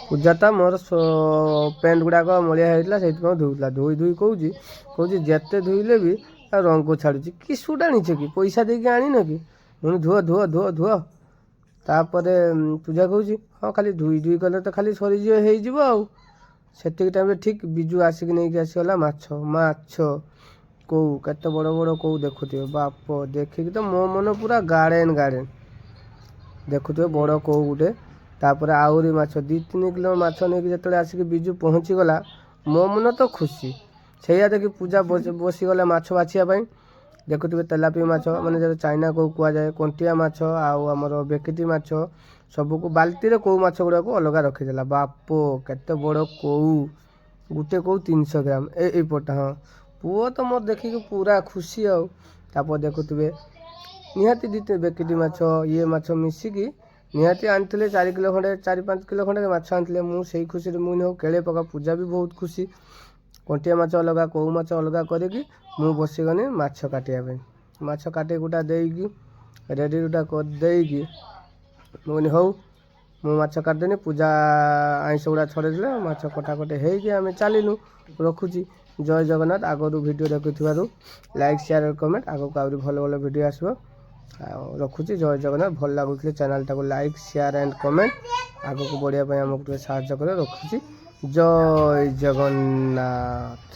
ପୂଜାଟା ମୋର ପ୍ୟାଣ୍ଟ ଗୁଡ଼ାକ ମଳିଆ ହେଇଥିଲା, ସେଇଥିପାଇଁ ଧୋଉଥିଲା। ଧୋଇ କହୁଛି ଯେତେ ଧୋଇଲେ ବି ଆଉ ରଙ୍ଗ ଛାଡ଼ୁଛି। କି ସୁଟ୍ ଆଣିଛ କି? ପଇସା ଦେଇକି ଆଣିନ କି? ମୁଁ ଧୁଅ। ତାପରେ ପୂଜା କହୁଛି ହଁ ଖାଲି ଧୋଇ କଲେ ତ ଖାଲି ସରିଯିବ, ହେଇଯିବ ଆଉ। ସେତିକି ଟାଇମ୍ରେ ଠିକ୍ ବିଜୁ ଆସିକି ନେଇକି ଆସିଗଲା ମାଛ କୋଉ କେତେ ବଡ଼ ବଡ଼ କୋଉ ଦେଖୁଥିବେ ବାପ। ଦେଖିକି ତ ମୋ ମନ ପୁରା ଗାର୍ଡେନ୍ ଦେଖୁଥିବେ ବଡ଼ କୋଉ ଗୋଟେ। ତାପରେ ଆହୁରି ମାଛ 2-3 କିଲୋ ମାଛ ନେଇକି ଯେତେବେଳେ ଆସିକି ବିଜୁ ପହଞ୍ଚିଗଲା, ମୋ ମନ ତ ଖୁସି। ସେଇଆ ଦେଖି ପୂଜା ବସିଗଲା ମାଛ ବାଛିବା ପାଇଁ। ଦେଖୁଥିବେ ତେଲାପି ମାଛ, ମାନେ ଯେଟା ଚାଇନା କୋଉ କୁହାଯାଏ, କଣ୍ଟିଆ ମାଛ ଆଉ ଆମର ବେକେଟି ମାଛ, ସବୁକୁ ବାଲ୍ଟିରେ କୋଉ ମାଛ ଗୁଡ଼ାକୁ ଅଲଗା ରଖିଦେଲା। ବାପ କେତେ ବଡ଼ କୋଉ, ଗୋଟେ କୋଉ 300 ଗ୍ରାମ। ଏଇପଟା ହଁ, ପୁଅ ତ ମୋର ଦେଖିକି ପୁରା ଖୁସି ଆଉ। ତାପରେ ଦେଖୁଥିବେ ନିହାତି ବେକେଟି ମାଛ ମାଛ ମିଶିକି ନିହାତି ଆଣିଥିଲେ 4 କିଲୋ ଖଣ୍ଡେ, 4-5 କିଲୋ ଖଣ୍ଡେ ମାଛ ଆଣିଥିଲେ। ମୁଁ ସେଇ ଖୁସିରେ ମୁଁ ହଉ କେଳେ ପକା। ପୂଜା ବି ବହୁତ ଖୁସି। କଣ୍ଟିଆ ମାଛ ଅଲଗା, କୋଉ ମାଛ ଅଲଗା କରିକି ମୁଁ ବସିଗନି ମାଛ କାଟିବା ପାଇଁ। ମାଛ କାଟି କୁଟା ଦେଇକି ରେଡ଼ି ରୁଟା କରିଦେଇକି ମୁଁ ହଉ ମୁଁ ମାଛ କାଟିଦେନି। ପୂଜା ଆଇଁଷ ଗୁଡ଼ା ଛଡ଼େଇଦେଲେ, ମାଛ କଟାକଟି ହେଇକି ଆମେ ଚାଲିଲୁ। ରଖୁଛି। ଜୟ ଜଗନ୍ନାଥ। ଆଗରୁ ଭିଡ଼ିଓ ଦେଖୁଥିବାରୁ ଲାଇକ୍, ସେୟାର, କମେଣ୍ଟ। ଆଗକୁ ଆହୁରି ଭଲ ଭଲ ଭିଡ଼ିଓ ଆସିବ। ଆଉ ରଖୁଛି। ଜୟ ଜଗନ୍ନାଥ। ଭଲ ଲାଗୁଥିଲେ ଚ୍ୟାନେଲଟାକୁ ଲାଇକ୍, ସେୟାର ଆଣ୍ଡ କମେଣ୍ଟ। ଆଗକୁ ବଢ଼ିବା ପାଇଁ ଆମକୁ ଟିକେ ସାହାଯ୍ୟ କରିବେ। ରଖୁଛି। ଜୟ ଜଗନ୍ନାଥ।